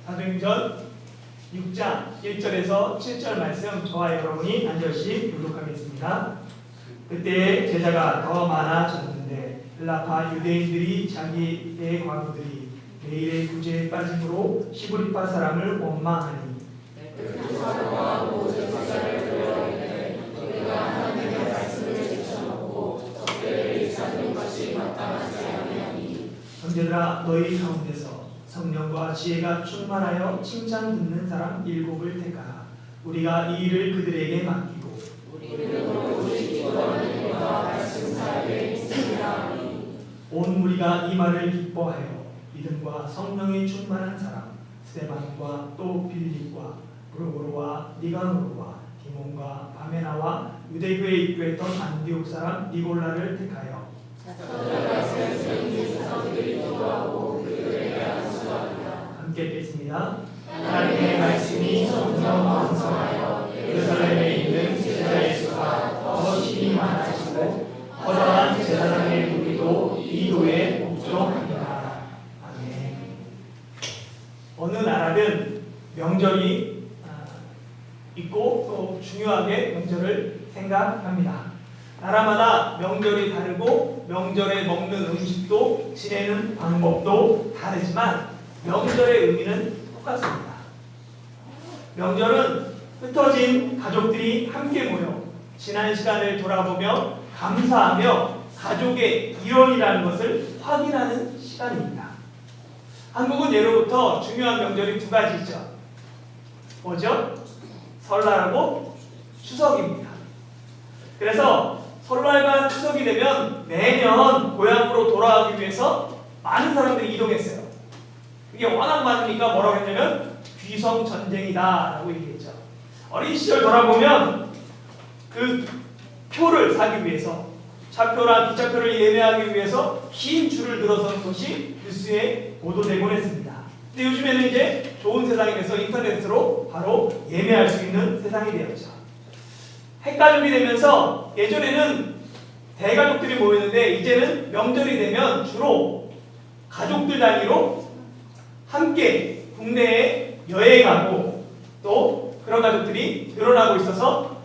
사도행전 6장 1절에서 7절 말씀 저와 여러분이 한 절씩 교독하겠습니다. 그때 제자가 더 많아졌는데 헬라파 유대인들이 자기의 과부들이 매일의 구제에 빠짐으로 시브리파 사람을 원망하니 형제들아 너희 가운데서 성령과 지혜가 충만하여 칭찬 듣는 사람 7을 택하라. 우리가 이 일을 그들에게 맡기고 온 무리가 이 말을 기뻐하여 믿음과 성령이 충만한 사람 스데반과 또 빌립과 브루고로와 니가노르와 디몬과 바메나와 유대교에 입교했던 안디옥 사람 니골라를 택하여 함께 읽겠습니다. 하나님의 말씀이 점점 왕성하여 예루살렘에 있는 제자 예수가 더 힘이 많아지고 커다란 제사장의 무리도 이 도에 복종합니다. 아멘. 어느 나라든 명절이 있고 또 중요하게 명절을 생각합니다. 나라마다 명절이 다르고 명절에 먹는 음식도 지내는 방법도 다르지만 명절의 의미는 똑같습니다. 명절은 흩어진 가족들이 함께 모여 지난 시간을 돌아보며 감사하며 가족의 일원이라는 것을 확인하는 시간입니다. 한국은 예로부터 중요한 명절이 2가지 있죠. 뭐죠? 설날하고 추석입니다. 그래서 설날과 추석이 되면 매년 고향으로 돌아가기 위해서 많은 사람들이 이동했어요. 그게 워낙 많으니까 뭐라고 했냐면 귀성전쟁이다 라고 얘기했죠. 어린 시절 돌아보면 그 표를 사기 위해서 차표나 기차표를 예매하기 위해서 긴 줄을 들어서는 것이 뉴스에 보도되곤 했습니다. 근데 요즘에는 이제 좋은 세상이 돼서 인터넷으로 바로 예매할 수 있는 세상이 되었죠. 해가 준비되면서 예전에는 대가족들이 모였는데 이제는 명절이 되면 주로 가족들 단위로 함께 국내에 여행하고 또 그런 가족들이 늘어나고 있어서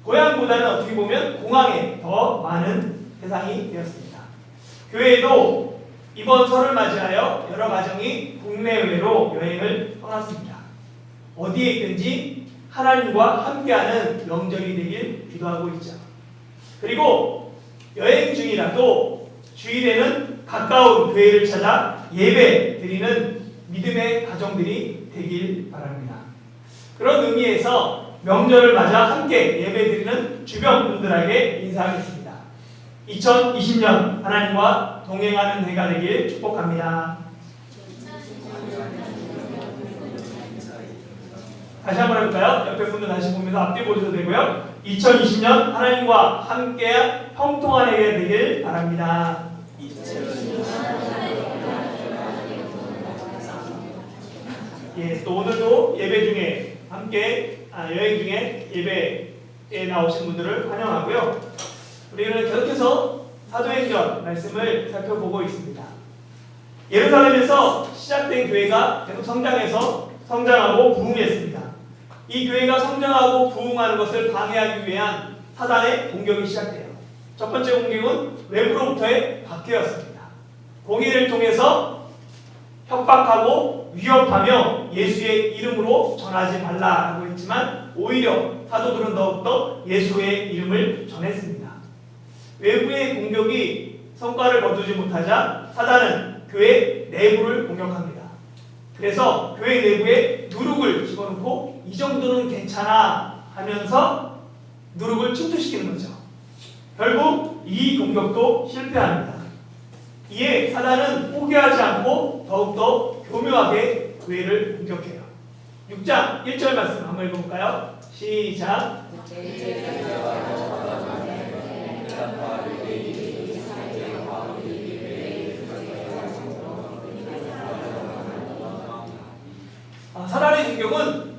고향보다는 어떻게 보면 공항에 더 많은 세상이 되었습니다. 교회에도 이번 설을 맞이하여 여러 가정이 국내외로 여행을 떠났습니다. 어디에 있든지 하나님과 함께하는 명절이 되길 기도하고 있죠. 그리고 여행 중이라도 주일에는 가까운 교회를 찾아 예배 드리는 믿음의 가정들이 되길 바랍니다. 그런 의미에서 명절을 맞아 함께 예배 드리는 주변 분들에게 인사하겠습니다. 2020년 하나님과 동행하는 해가 되길 축복합니다. 다시 한번 해볼까요? 옆에 분들 다시 보면서 앞뒤 보셔도 되고요. 2020년 하나님과 함께 형통한 해가 되길 바랍니다. 예, 또 오늘도 예배 중에 함께 여행 중에 예배에 나오신 분들을 환영하고요. 우리는 계속해서 사도행전 말씀을 살펴보고 있습니다. 예루살렘에서 시작된 교회가 계속 성장하고 부흥했습니다. 이 교회가 성장하고 부흥하는 것을 방해하기 위한 사단의 공격이 시작돼요. 첫 번째 공격은 외부로부터의 박해였습니다. 공의를 통해서 협박하고 위협하며 예수의 이름으로 전하지 말라라고 했지만 오히려 사도들은 더욱더 예수의 이름을 전했습니다. 외부의 공격이 성과를 거두지 못하자 사단은 교회 내부를 공격합니다. 그래서 교회 내부에 누룩을 집어넣고 이 정도는 괜찮아 하면서 누룩을 침투시키는 거죠. 결국 이 공격도 실패합니다. 이에 사단은 포기하지 않고 더욱더 교묘하게 교회를 공격해요. 6장 1절 말씀 한번 읽어볼까요? 시작. 사단의 공격은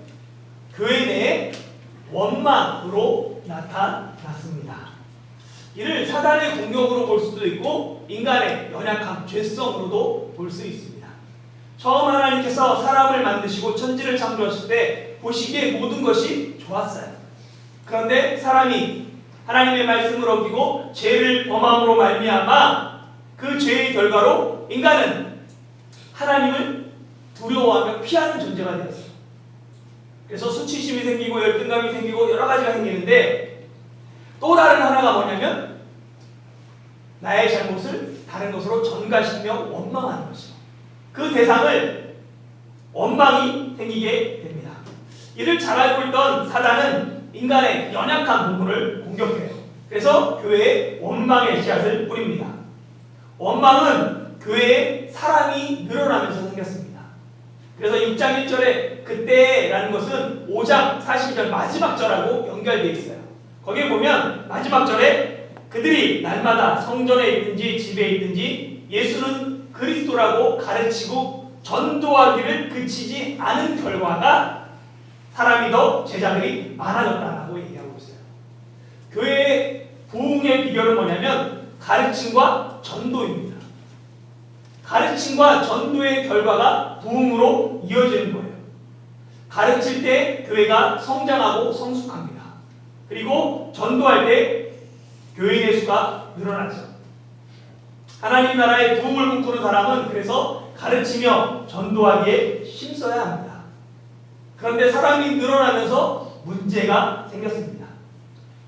교회 내에 원망으로 나타났습니다. 이를 사단의 공격으로 볼 수도 있고 인간의 연약함, 죄성으로도 볼 수 있습니다. 처음 하나님께서 사람을 만드시고 천지를 창조하실 때 보시기에 모든 것이 좋았어요. 그런데 사람이 하나님의 말씀을 어기고 죄를 범함으로 말미암아 그 죄의 결과로 인간은 하나님을 두려워하며 피하는 존재가 되었어요. 그래서 수치심이 생기고 열등감이 생기고 여러 가지가 생기는데, 또 다른 하나가 뭐냐면 나의 잘못을 다른 것으로 전가시키며 원망하는 것이죠. 그 대상을 원망이 생기게 됩니다. 이를 잘 알고 있던 사단은 인간의 연약한 부분을 공격해요. 그래서 교회에 원망의 씨앗을 뿌립니다. 원망은 교회에 사람이 늘어나면서 생겼습니다. 그래서 6장 1절에 그때라는 것은 5장 42절 마지막 절하고 연결되어 있어요. 거기에 보면 마지막 절에 그들이 날마다 성전에 있든지 집에 있든지 예수는 그리스도라고 가르치고 전도하기를 그치지 않은 결과가 사람이 더 제자들이 많아졌다라고 얘기하고 있어요. 교회의 부흥의 비결은 뭐냐면 가르침과 전도입니다. 가르침과 전도의 결과가 부흥으로 이어지는 거예요. 가르칠 때 교회가 성장하고 성숙합니다. 그리고 전도할 때 교인의 수가 늘어나죠. 하나님 나라의 부흥을 꿈꾸는 사람은 그래서 가르치며 전도하기에 힘써야 합니다. 그런데 사람이 늘어나면서 문제가 생겼습니다.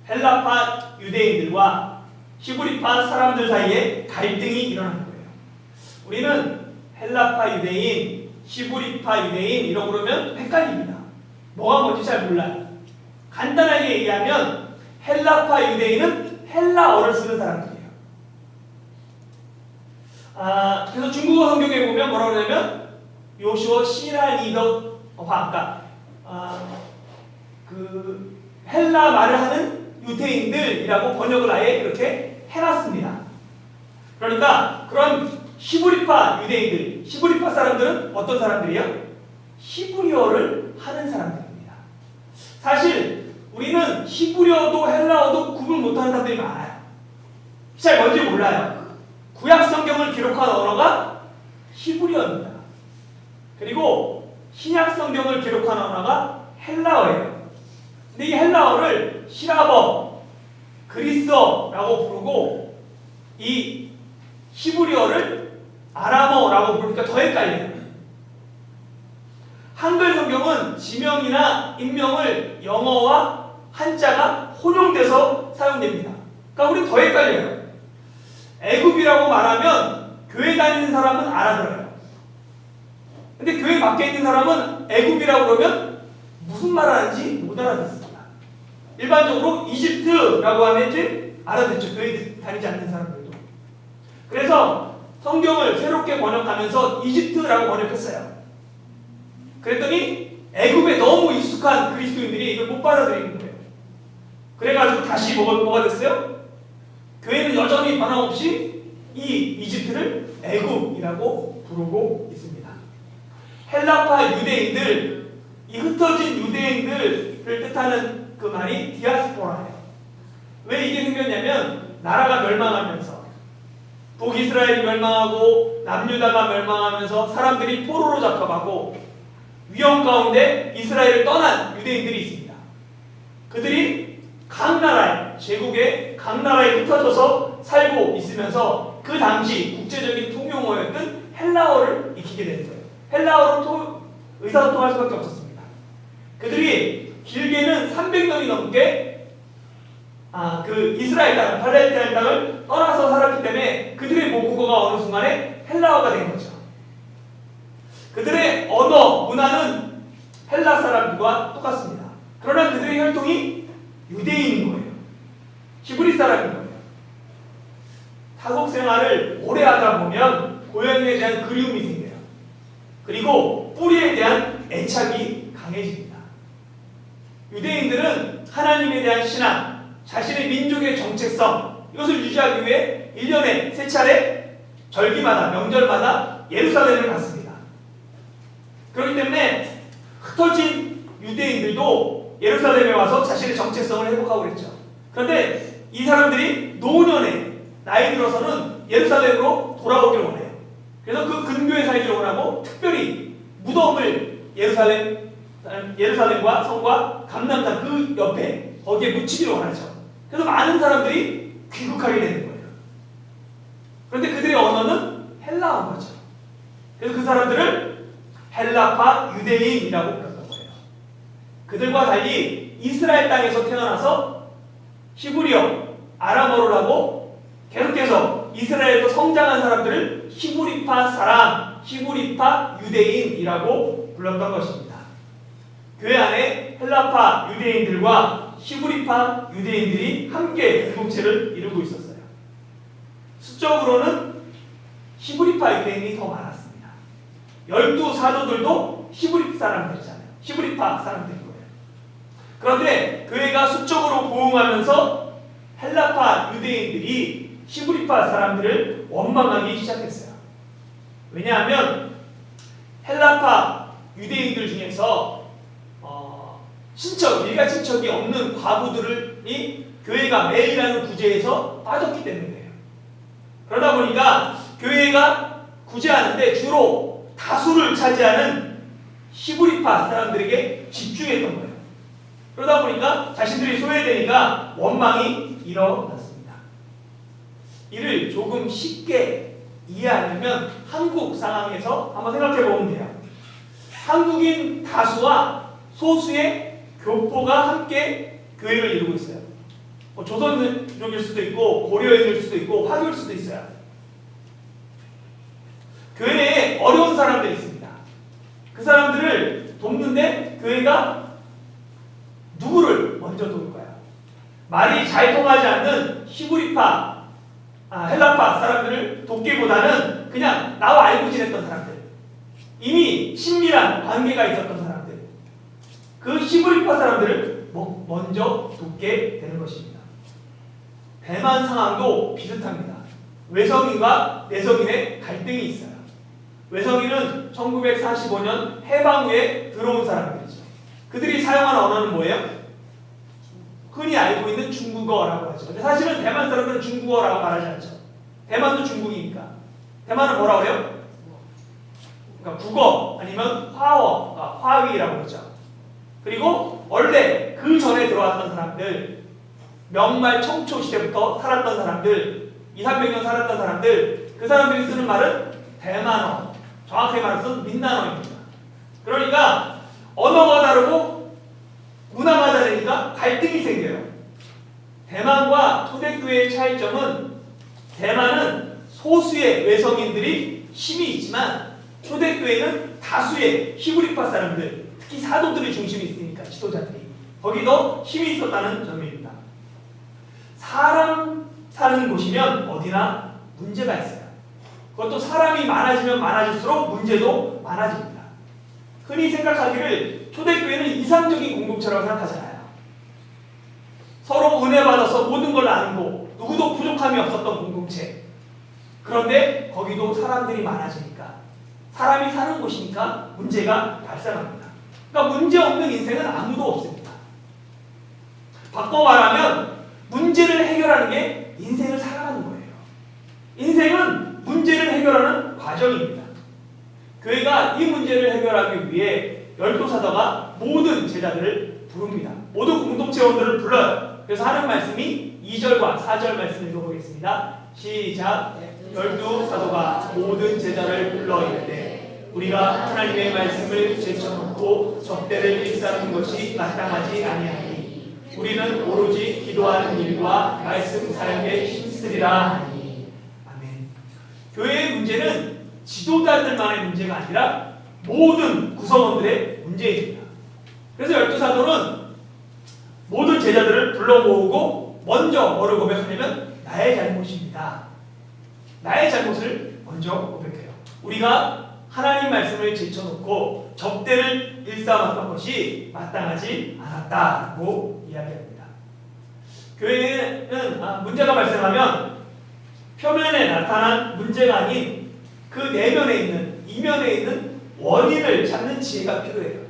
헬라파 유대인들과 히브리파 사람들 사이에 갈등이 일어난 거예요. 우리는 헬라파 유대인, 히브리파 유대인 이러고 그러면 헷갈립니다. 뭐가 뭔지 잘 몰라요. 간단하게 얘기하면 헬라파 유대인은 헬라어를 쓰는 사람들이에요. 그래서 중국어 성경에 보면 뭐라고 그러냐면 요슈어 시라니더 화가 그 헬라 말을 하는 유대인들이라고 번역을 아예 이렇게 해놨습니다. 그러니까 그런 히브리파 유대인들, 히브리파 사람들은 어떤 사람들이에요? 히브리어를 하는 사람들입니다. 사실 우리는 히브리어도 헬라어도 구분 못하는 사람들이 많아요. 잘 뭔지 몰라요. 구약 성경을 기록한 언어가 히브리어입니다. 그리고 신약 성경을 기록한 언어가 헬라어예요. 근데 이 헬라어를 히라버, 그리스어라고 부르고 이 히브리어를 아람어라고 부르니까 더 헷갈려요. 한글 성경은 지명이나 인명을 영어와 한자가 혼용돼서 사용됩니다. 그러니까 우리 더 헷갈려요. 애굽이라고 말하면 교회 다니는 사람은 알아들어요. 근데 교회 밖에 있는 사람은 애굽이라고 그러면 무슨 말 하는지 못 알아듣습니다. 일반적으로 이집트라고 하면 이제 알아듣죠. 교회 다니지 않는 사람들도. 그래서 성경을 새롭게 번역하면서 이집트라고 번역했어요. 그랬더니 애굽에 너무 익숙한 그리스도인들이 이걸 못 받아들이는 거예요. 그래가지고 다시 뭐가 됐어요? 교회는 여전히 변함없이 이 이집트를 애굽이라고 부르고 있습니다. 헬라파 유대인들, 이 흩어진 유대인들을 뜻하는 그 말이 디아스포라예요. 왜 이게 생겼냐면 나라가 멸망하면서 북이스라엘이 멸망하고 남유다가 멸망하면서 사람들이 포로로 잡혀가고 위험 가운데 이스라엘을 떠난 유대인들이 있습니다. 그들이 각 나라에, 제국의 각 나라에 흩어져서 살고 있으면서 그 당시 국제적인 통용어였던 헬라어를 익히게 되는 거예요. 헬라어로 의사소통할 수밖에 없었습니다. 그들이 길게는 300년이 넘게 그 이스라엘 땅, 팔레스타인 땅을 떠나서 살았기 때문에 그들의 모국어가 어느 순간에 헬라어가 된 거죠. 그들의 언어, 문화는 헬라 사람들과 똑같습니다. 그러나 그들의 혈통이 유대인인 거예요. 히브리 사람인 거예요. 타국 생활을 오래 하다 보면 고향에 대한 그리움이 생겨요. 그리고 뿌리에 대한 애착이 강해집니다. 유대인들은 하나님에 대한 신앙, 자신의 민족의 정체성, 이것을 유지하기 위해 1년에 3차례 절기마다, 명절마다 예루살렘을 갔습니다. 그렇기 때문에 흩어진 유대인들도 예루살렘에 와서 자신의 정체성을 회복하고 그랬죠. 그런데 이 사람들이 노년에 나이 들어서는 예루살렘으로 돌아오길 원해요. 그래서 그 근교에 살기를 원하고 특별히 무덤을 예루살렘과 성과 감람산 그 옆에 거기에 묻히기를 원하죠. 그래서 많은 사람들이 귀국하게 되는 거예요. 그런데 그들의 언어는 헬라어인 거죠. 그래서 그 사람들을 헬라파 유대인이라고 불렀던 거예요. 그들과 달리 이스라엘 땅에서 태어나서 히브리어, 아람어를 하고 계속해서 이스라엘에서 성장한 사람들을 히브리파 사람, 히브리파 유대인이라고 불렀던 것입니다. 교회 안에 헬라파 유대인들과 히브리파 유대인들이 함께 공동체를 이루고 있었어요. 수적으로는 히브리파 유대인이 더 많았습니다. 12사도들도 히브리 사람들이잖아요. 히브리파 사람들인 거예요. 그런데 교회가 수적으로 부흥하면서 헬라파 유대인들이 히브리파 사람들을 원망하기 시작했어요. 왜냐하면 헬라파 유대인들 중에서 일가친척이 없는 과부들이 교회가 매일하는 구제에서 빠졌기 때문이에요. 그러다 보니까 교회가 구제하는데 주로 다수를 차지하는 히브리파 사람들에게 집중했던 거예요. 그러다 보니까 자신들이 소외되니까 원망이 일어났습니다. 이를 조금 쉽게 이해하려면 한국 상황에서 한번 생각해 보면 돼요. 한국인 다수와 소수의 교포가 함께 교회를 이루고 있어요. 조선족일 수도 있고 고려인일 수도 있고 화교일 수도 있어요. 교회에 어려운 사람들이 있습니다. 그 사람들을 돕는데 교회가 누구를 먼저 돕을까요? 말이 잘 통하지 않는 헬라파 사람들을 돕기보다는 그냥 나와 알고 지냈던 사람들, 이미 친밀한 관계가 있었던 사람들, 그 히브리파 사람들을 먼저 돕게 되는 것입니다. 대만 상황도 비슷합니다. 외성인과 내성인의 갈등이 있어요. 외성인은 1945년 해방 후에 들어온 사람들이죠. 그들이 사용하는 언어는 뭐예요? 흔히 알고 있는 중국어라고 하죠. 근데 사실은 대만 사람들은 중국어라고 말하지 않죠. 대만도 중국이니까. 대만은 뭐라고 해요? 그러니까 국어 아니면 화어, 화위라고 그러죠. 그리고 원래 그 전에 들어왔던 사람들, 명말 청초 시대부터 살았던 사람들, 200~300년 살았던 사람들, 그 사람들이 쓰는 말은 대만어, 정확하게 말해서 민난어입니다. 그러니까 언어가 다르고 문화가 다르니까 갈등이 생겨요. 대만과 초대교회의 차이점은 대만은 소수의 외성인들이 힘이 있지만 초대교회는 다수의 히브리파 사람들, 특히 사도들의 중심이 있으니까 지도자들이 거기도 힘이 있었다는 점입니다. 사람 사는 곳이면 어디나 문제가 있어요. 그것도 사람이 많아지면 많아질수록 문제도 많아집니다. 흔히 생각하기를 초대교회는 이상적인 공동체라고 생각하잖아요. 서로 은혜 받아서 모든 걸 나누고 누구도 부족함이 없었던 공동체. 그런데 거기도 사람들이 많아지니까, 사람이 사는 곳이니까 문제가 발생합니다. 그러니까 문제 없는 인생은 아무도 없습니다. 바꿔 말하면 문제를 해결하는 게 인생을 살아가는 거예요. 인생은 문제를 해결하는 과정입니다. 교회가 이 문제를 해결하기 위해 열두 사도가 모든 제자들을 부릅니다. 모든 공동체원들을 불러요. 그래서 하는 말씀이 2절과 4절 말씀 읽어보겠습니다. 시작. 열두 사도가 모든 제자를 불러 이르되 우리가 하나님의 말씀을 제쳐놓고 접대를 일삼는 것이 마땅하지 아니하니 우리는 오로지 기도하는 일과 말씀 사역에 힘쓰리라 하니. 아멘. 교회의 문제는 지도자들만의 문제가 아니라 모든 구성원들의 문제입니다. 그래서 열두 사도는 모든 제자들을 불러 모으고 먼저 뭐를 고백하냐면 나의 잘못입니다. 나의 잘못을 먼저 고백해요. 우리가 하나님 말씀을 제쳐놓고 접대를 일삼았던 것이 마땅하지 않았다고 이야기합니다. 교회는 문제가 발생하면 표면에 나타난 문제가 아닌 그 내면에 있는, 이면에 있는 원인을 찾는 지혜가 필요해요.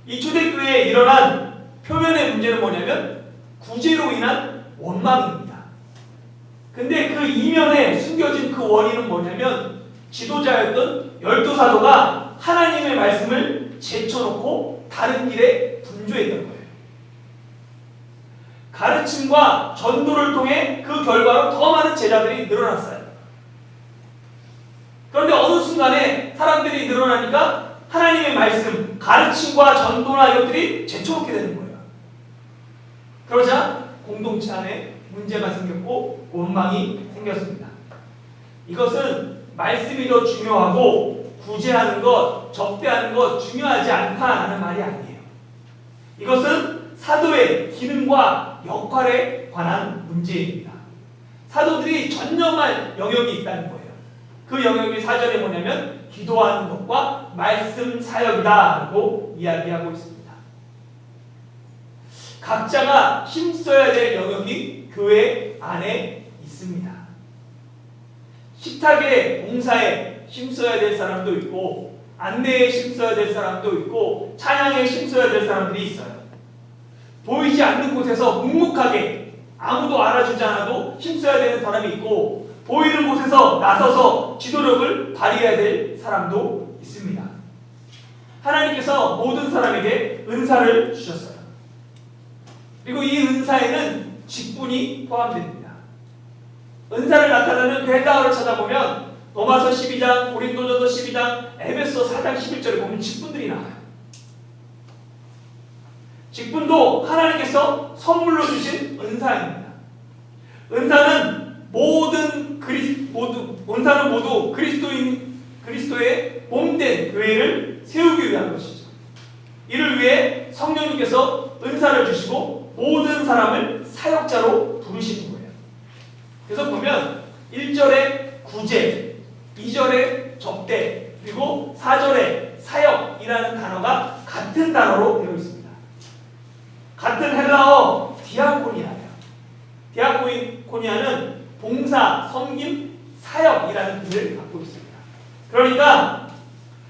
이 초대교회에 일어난 표면의 문제는 뭐냐면 구제로 인한 원망입니다. 근데 그 이면에 숨겨진 그 원인은 뭐냐면 지도자였던 12사도가 하나님의 말씀을 제쳐놓고 다른 길에 분주했던 거예요. 가르침과 전도를 통해 그 결과로 더 많은 제자들이 늘어났어요. 그런데 어느 순간에 사람들이 늘어나니까 하나님의 말씀, 가르침과 전도나 이것들이 제쳐놓게 되는 거예요. 그러자 공동체 안에 문제가 생겼고 원망이 생겼습니다. 이것은 말씀이 더 중요하고 구제하는 것, 접대하는 것 중요하지 않다는 말이 아니에요. 이것은 사도의 기능과 역할에 관한 문제입니다. 사도들이 전념할 영역이 있다는 거예요. 그 영역이 4절에 뭐냐면 기도하는 것과 말씀 사역이다라고 이야기하고 있습니다. 각자가 힘써야 될 영역이 교회 안에 있습니다. 식탁에 봉사에 힘써야 될 사람도 있고 안내에 힘써야 될 사람도 있고 찬양에 힘써야 될 사람들이 있어요. 보이지 않는 곳에서 묵묵하게 아무도 알아주지 않아도 힘써야 되는 사람이 있고 보이는 곳에서 나서서 지도력을 발휘해야 될 사람도 있습니다. 하나님께서 모든 사람에게 은사를 주셨어요. 그리고 이 은사에는 직분이 포함됩니다. 은사를 나타내는 그 헬라어를 찾아보면 로마서 12장, 고린도전서 12장, 에베소 4장 11절에 보면 직분들이 나와요. 직분도 하나님께서 선물로 주신 은사입니다. 은사는 모두 그리스도의 몸된 교회를 세우기 위한 것이죠. 이를 위해 성령님께서 은사를 주시고 모든 사람을 사역자로 부르시는 거예요. 그래서 보면 1절에 구제, 2절에 접대, 그리고 4절에 사역이라는 단어가 같은 단어로 되어 있습니다. 같은 헬라어 디아코니아예요. 디아코니아는 봉사, 섬김, 사역이라는 뜻을 갖고 있습니다. 그러니까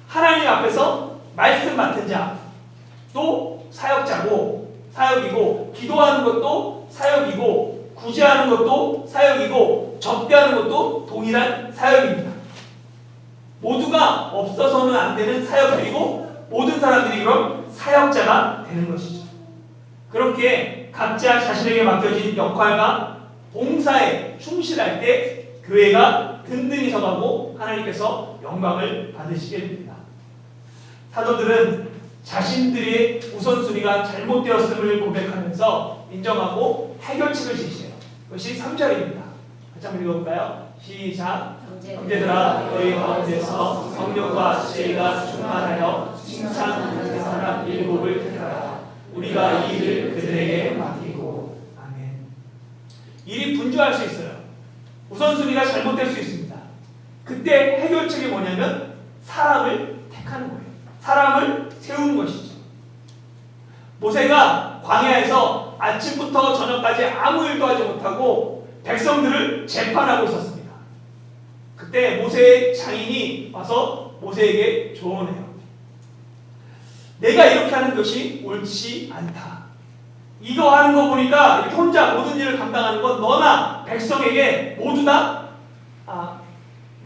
하나님 앞에서 말씀 맡은 자도 사역이고 기도하는 것도 사역이고 구제하는 것도 사역이고 접대하는 것도 동일한 사역입니다. 모두가 없어서는 안 되는 사역이고 모든 사람들이 그럼 사역자가 되는 것이죠. 그렇게 각자 자신에게 맡겨진 역할과 봉사에 충실할 때 교회가 든든히 서가고 하나님께서 영광을 받으시게 됩니다. 사도들은 자신들의 우선순위가 잘못되었음을 고백하면서 인정하고 해결책을 제시해요. 그것이 3절입니다. 같이 한번 읽어볼까요? 시작. 형제들아 너희 가운데서 성령과 지혜가 충만하여 칭찬하는 사람 7을 택하라. 우리가 이 일을 그들에게 맡기고. 아멘. 일이 분주할 수 있어요. 우선순위가 잘못될 수 있습니다. 그때 해결책이 뭐냐면 사람을 택하는 거예요. 사람을 세우는 것이죠. 모세가 광야에서 아침부터 저녁까지 아무 일도 하지 못하고 백성들을 재판하고 있었습니다. 그때 모세의 장인이 와서 모세에게 조언해요. 내가 이렇게 하는 것이 옳지 않다. 이거 하는 거 보니까 이렇게 혼자 모든 일을 감당하는 건 너나 백성에게 모두 다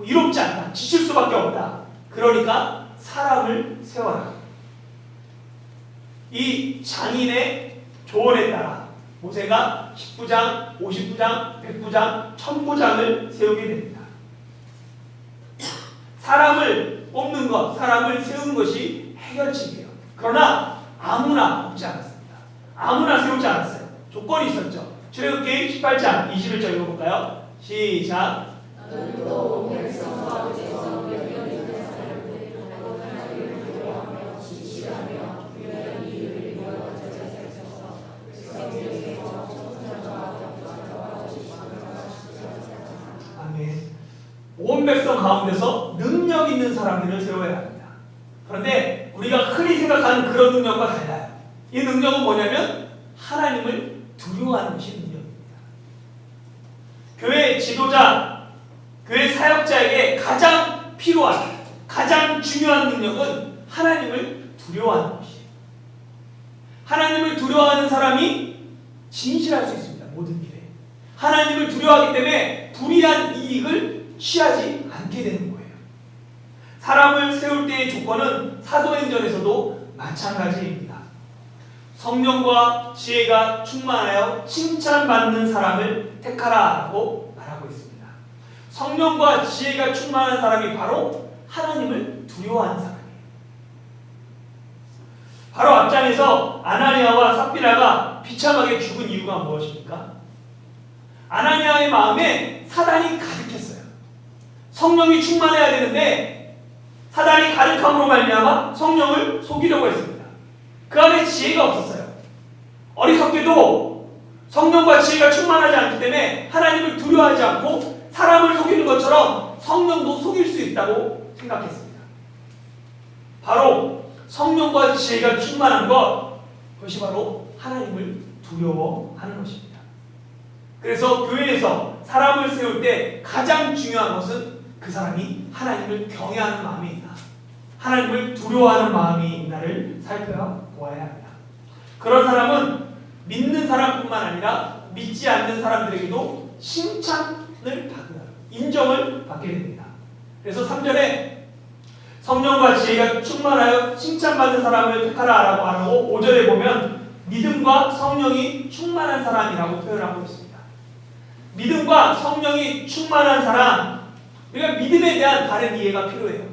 이롭지 않다. 지칠 수밖에 없다. 그러니까 사람을 세워라. 이 장인의 조언에 따라 모세가 10부장, 50부장, 100부장, 1000부장을 세우게 됩니다. 사람을 뽑는 것, 사람을 세우는 것이 해결책이에요. 그러나 아무나 뽑지 않았습니다. 아무나 세우지 않았어요. 조건이 있었죠. 출애굽기 18장 21절 읽어볼까요? 시작. 너희도 백성과 제성 몇몇 있는 사람들을 하나님을 두려워하며 지시하며 유명한 이유를 이루어 제자세워서 백성 중에서 청천과 병자와 아멘. 온 백성 가운데서 능력 있는 사람들을 세워야 합니다. 그런데 우리가 흔히 생각하는 그런 능력과 달라요. 이 능력은 뭐냐면 하나님을 두려워하는 것이 능력입니다. 교회 지도자, 교회 사역자에게 가장 필요한, 가장 중요한 능력은 하나님을 두려워하는 것이에요. 하나님을 두려워하는 사람이 진실할 수 있습니다. 모든 일에. 하나님을 두려워하기 때문에 불이한 이익을 취하지 않게 되는 거예요. 사람을 세울 때의 조건은 사도행전에서도 마찬가지입니다. 성령과 지혜가 충만하여 칭찬받는 사람을 택하라라고 말하고 있습니다. 성령과 지혜가 충만한 사람이 바로 하나님을 두려워하는 사람이에요. 바로 앞장에서 아나니아와 삽비라가 비참하게 죽은 이유가 무엇입니까? 아나니아의 마음에 사단이 가득했어요. 성령이 충만해야 되는데 사단이 가득함으로 말미암아 성령을 속이려고 했습니다. 그 안에 지혜가 없었어요. 어리석게도 성령과 지혜가 충만하지 않기 때문에 하나님을 두려워하지 않고 사람을 속이는 것처럼 성령도 속일 수 있다고 생각했습니다. 바로 성령과 지혜가 충만한 것, 그것이 바로 하나님을 두려워하는 것입니다. 그래서 교회에서 사람을 세울 때 가장 중요한 것은 그 사람이 하나님을 경외하는 마음이 있나, 하나님을 두려워하는 마음이 있나를 살펴보아야 합니다. 그런 사람은 믿는 사람뿐만 아니라 믿지 않는 사람들에게도 칭찬을 받는, 인정을 받게 됩니다. 그래서 3절에 성령과 지혜가 충만하여 칭찬받는 사람을 택하라라고 말하고 5절에 보면 믿음과 성령이 충만한 사람이라고 표현하고 있습니다. 믿음과 성령이 충만한 사람, 우리가 믿음에 대한 바른 이해가 필요해요.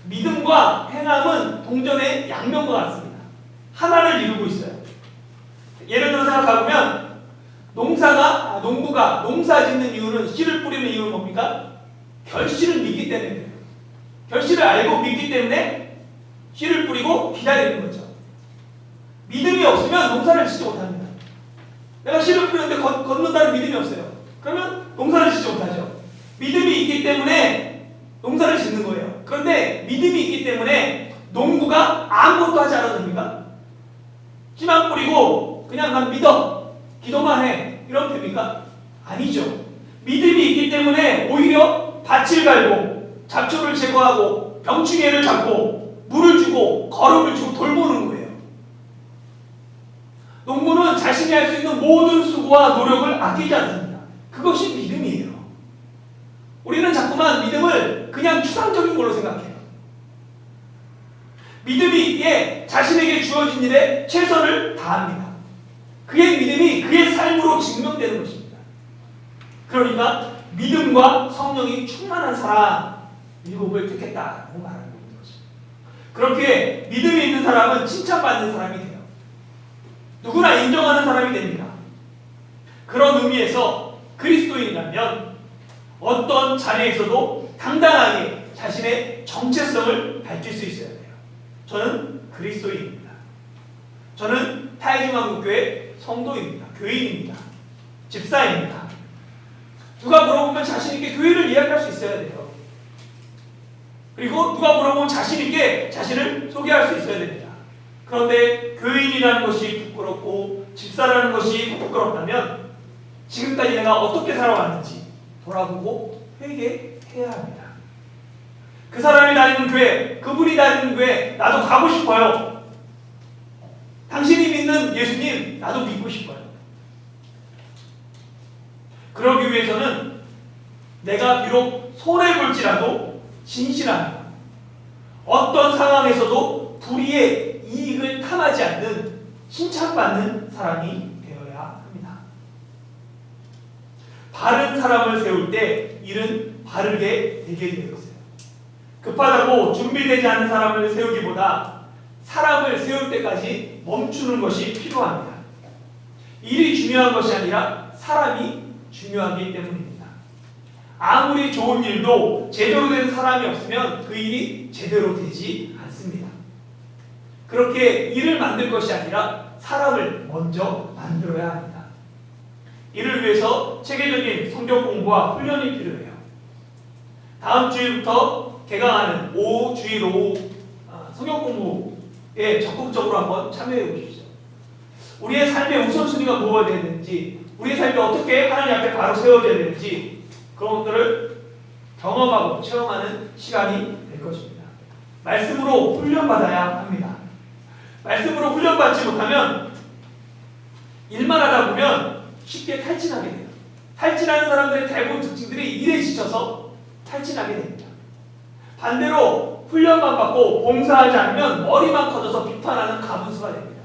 믿음과 행함은 동전의 양면과 같습니다. 하나를 이루고 있어요. 예를 들어 생각해보면 농부가 농사 짓는 이유는, 씨를 뿌리는 이유는 뭡니까? 결실을 믿기 때문에, 결실을 알고 믿기 때문에 씨를 뿌리고 기다리는 거죠. 믿음이 없으면 농사를 짓지 못합니다. 내가 씨를 뿌리는데 걷는다는 믿음이 없어요. 그러면 농사를 짓지 못하죠. 믿음이 있기 때문에 농사를 짓는 거예요. 그런데 믿음이 있기 때문에 농부가 아무것도 하지 않아도 됩니까? 씨만 뿌리고 그냥 난 믿어, 기도만 해, 이런 됩니까? 아니죠. 믿음이 있기 때문에 오히려 밭을 갈고 잡초를 제거하고 병충해를 잡고 물을 주고 거름을 주고 돌보는 거예요. 농부는 자신이 할 수 있는 모든 수고와 노력을 아끼지 않습니다. 그것이 믿음이에요. 우리는 자꾸만 믿음을 그냥 추상적인 걸로 생각해요. 믿음이 있기에 자신에게 주어진 일에 최선을 다합니다. 그의 믿음이 그의 삶으로 증명되는 것입니다. 그러니까 믿음과 성령이 충만한 사람 7을 택했다고 말하고 있는 것입니다. 그렇게 믿음이 있는 사람은 칭찬받는 사람이 돼요. 누구나 인정하는 사람이 됩니다. 그런 의미에서 그리스도인이라면 어떤 자리에서도 당당하게 자신의 정체성을 밝힐 수 있어야 돼요. 저는 그리스도인입니다. 저는 타이중한국교회 성도입니다. 교인입니다. 집사입니다. 누가 물어보면 자신있게 교회를 이야기할 수 있어야 돼요. 그리고 누가 물어보면 자신있게 자신을 소개할 수 있어야 됩니다. 그런데 교인이라는 것이 부끄럽고 집사라는 것이 부끄럽다면 지금까지 내가 어떻게 살아왔는지 돌아보고 회개해야 합니다. 그 사람이 다니는 교회, 그분이 다니는 교회 나도 가고 싶어요. 당신이 믿는 예수님 나도 믿고 싶어요. 그러기 위해서는 내가 비록 손해볼지라도 진실합니다. 어떤 상황에서도 불의의 이익을 탐하지 않는 칭찬받는 사람이 되어야 합니다. 바른 사람을 세울 때 일은 바르게 되게 되어 있어요. 급하다고 준비되지 않은 사람을 세우기보다 사람을 세울 때까지 멈추는 것이 필요합니다. 일이 중요한 것이 아니라 사람이 중요하기 때문입니다. 아무리 좋은 일도 제대로 된 사람이 없으면 그 일이 제대로 되지 않습니다. 그렇게 일을 만들 것이 아니라 사람을 먼저 만들어야 합니다. 이를 위해서 체계적인 성경 공부와 훈련이 필요해요. 다음 주일부터 개강하는 주일 오후 성경 공부에 적극적으로 한번 참여해 보십시오. 우리의 삶의 우선순위가 무엇이 되어야 되는지, 우리의 삶이 어떻게 하나님 앞에 바로 세워져야 되는지 그런 것들을 경험하고 체험하는 시간이 될 것입니다. 말씀으로 훈련받아야 합니다. 말씀으로 훈련받지 못하면 일만 하다 보면 쉽게 탈진하게 돼요. 탈진하는 사람들의 대부분 특징들이 일에 지쳐서 탈진하게 됩니다. 반대로 훈련만 받고 봉사하지 않으면 머리만 커져서 비판하는 가분수가 됩니다.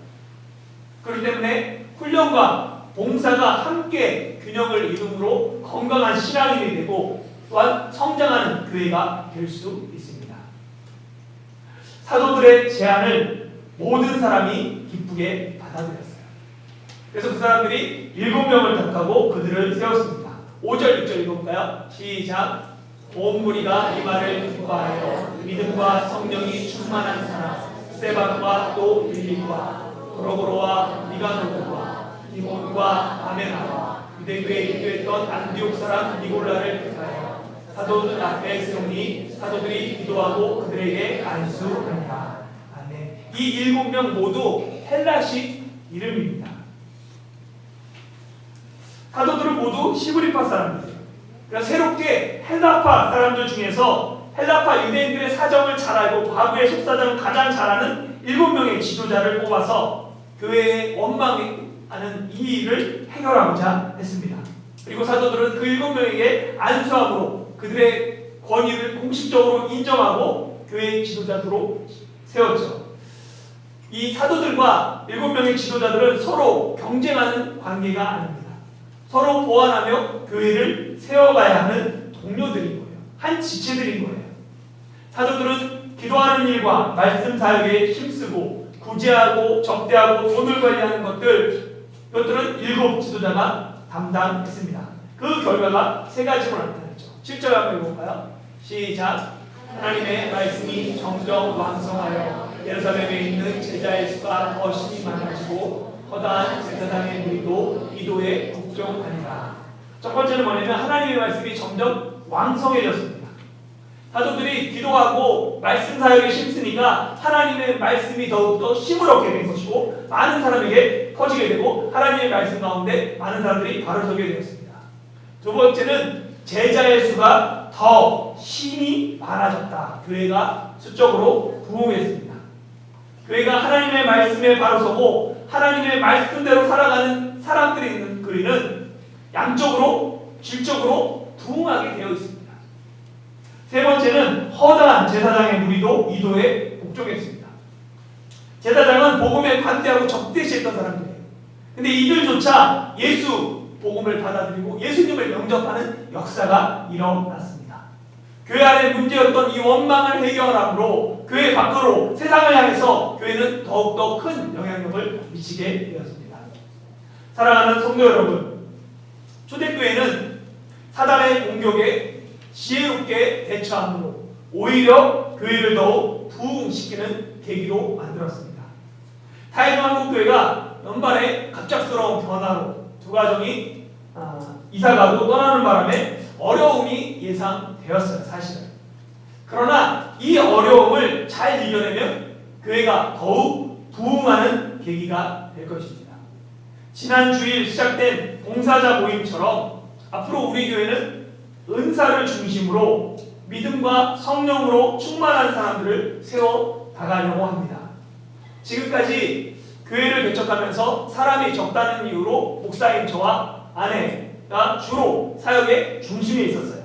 그렇기 때문에 훈련과 봉사가 함께 균형을 이루므로 건강한 신앙인이 되고 또한 성장하는 교회가 될 수 있습니다. 사도들의 제안을 모든 사람이 기쁘게 받아들였어요. 그래서 그 사람들이 7명을 택하고 그들을 세웠습니다. 5절 6절 읽어볼까요? 시작. 온 무리가 이 말을 기뻐하여 믿음과 성령이 충만한 사람 스데반과 또 빌립과 프로고로와 니가노르와 디몬과 바메나와 유대교에 입교했던 안디옥 사람 니골라를 택하여 사도들 앞에 세우니 사도들이 기도하고 그들에게 안수하니라. 아멘. 이 7명 모두 헬라식 이름입니다. 사도들은 모두 시브리파 사람들이에요. 그러니까 새롭게 헬라파 사람들 중에서 헬라파 유대인들의 사정을 잘 알고 과거의 속사정을 가장 잘 아는 7명의 지도자를 뽑아서 교회의 원망하는 이 일을 해결하고자 했습니다. 그리고 사도들은 그 7명에게 안수함으로 그들의 권위를 공식적으로 인정하고 교회의 지도자로 세웠죠. 이 사도들과 7명의 지도자들은 서로 경쟁하는 관계가 아닙니다. 서로 보완하며 교회를 세워가야 하는 동료들인 거예요. 한 지체들인 거예요. 사도들은 기도하는 일과 말씀 사역에 힘쓰고 구제하고 접대하고 돈을 관리하는 이것들은 7 지도자가 담당했습니다. 그 결과가 3가지로 나타났죠. 7절 한번 읽어볼까요? 시작. 하나님의 말씀이 점점 왕성하여 예루살렘에 있는 제자의 수가 더 심히 많아지고 허다한 제사장의 무리도 기도에 복종하니라. 첫 번째는 뭐냐면 하나님의 말씀이 점점 왕성해졌습니다. 사도들이 기도하고 말씀 사역에 힘쓰니까 하나님의 말씀이 더욱더 힘을 얻게 된 것이고 많은 사람에게 퍼지게 되고 하나님의 말씀 가운데 많은 사람들이 바로 서게 되었습니다. 두 번째는 제자의 수가 더 힘이 많아졌다. 교회가 수적으로 부흥했습니다. 교회가 하나님의 말씀에 바로 서고 하나님의 말씀대로 살아가는 사람들이 있는 교회는 양적으로 질적으로 부흥하게 되어 있습니다. 세 번째는 허다한 제사장의 무리도 이도에 복종했습니다. 제사장은 복음에 반대하고 적대시했던 사람들이에요. 근데 이들조차 예수 복음을 받아들이고 예수님을 영접하는 역사가 일어났습니다. 교회 안에 문제였던 이 원망을 해결함으로 교회 밖으로 세상을 향해서 교회는 더욱더 큰 영향력을 미치게 되었습니다. 사랑하는 성도 여러분, 초대교회는 사단의 공격에 지혜롭게 대처함으로 오히려 교회를 더욱 부흥시키는 계기로 만들었습니다. 타이거 한국교회가 연말에 갑작스러운 변화로 두 가정이 이사가고 떠나는 바람에 어려움이 예상되었어요. 사실은. 그러나 이 어려움을 잘 이겨내면 교회가 더욱 부흥하는 계기가 될 것입니다. 지난 주일 시작된 봉사자 모임처럼 앞으로 우리 교회는 은사를 중심으로 믿음과 성령으로 충만한 사람들을 세워 나가려고 합니다. 지금까지 교회를 개척하면서 사람이 적다는 이유로 목사인 저와 아내가 주로 사역의 중심에 있었어요.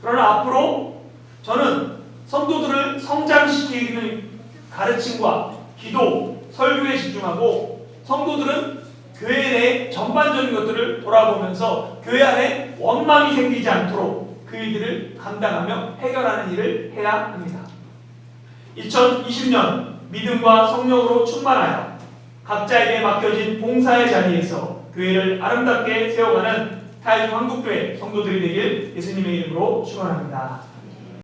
그러나 앞으로 저는 성도들을 성장시키는 가르침과 기도, 설교에 집중하고 성도들은 교회 내 전반적인 것들을 돌아보면서 교회 안에 원망이 생기지 않도록 그 일들을 감당하며 해결하는 일을 해야 합니다. 2020년 믿음과 성령으로 충만하여 각자에게 맡겨진 봉사의 자리에서 교회를 아름답게 세워가는 타이거 한국교회 성도들이 되길 예수님의 이름으로 축원합니다.